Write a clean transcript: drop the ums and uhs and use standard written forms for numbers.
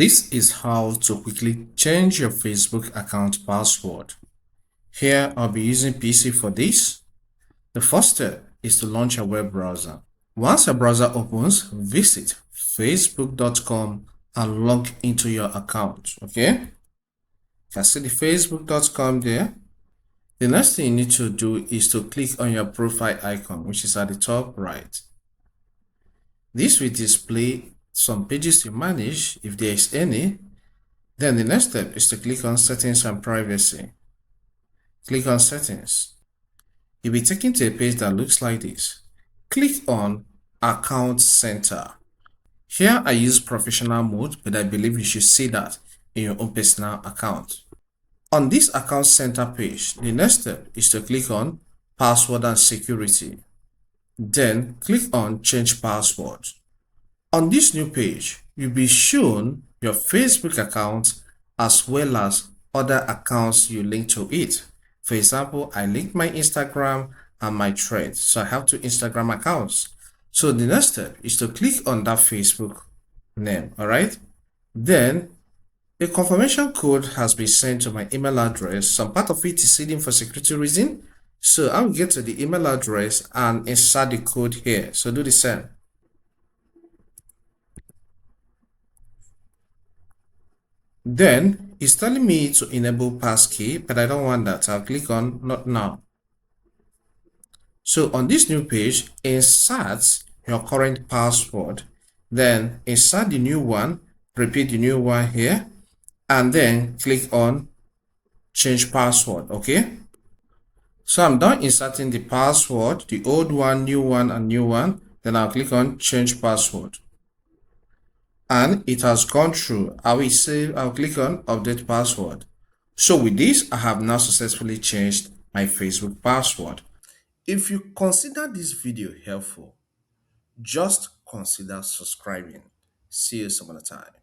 This is how to quickly change your Facebook account password. Here I'll be using PC for this. The first step is to launch a web browser. Once a browser opens, visit facebook.com and log into your account. Okay? You can see the facebook.com there. The next thing you need to do is to click on your profile icon, which is at the top right. This will display some pages to manage if there is any. Then the next step is to click on Settings and Privacy. Click on Settings. You'll be taken to a page that looks like this. Click on Account Center. Here I use professional mode, but I believe you should see that in your own personal account. On this Account Center page, the next step is to click on Password and Security. Then click on Change Password. On this new page, you'll be shown your Facebook account as well as other accounts you link to it. For example, I linked my Instagram and my Thread, so I have two Instagram accounts. So the next step is to click on that Facebook name, all right? Then a confirmation code has been sent to my email address. Some part of it is hidden for security reason. So I will get to the email address and insert the code here. So do the same. Then it's telling me to enable passkey, but I don't want that. I'll click on Not Now. So on this new page, insert your current password, then insert the new one, repeat the new one here, and then click on Change Password. Okay, so I'm done inserting the password, the old one, new one, and new one. Then I'll click on Change Password. And it has gone through. I'll click on Update Password. So with this, I have now successfully changed my Facebook password. If you consider this video helpful, just consider subscribing. See you some other time.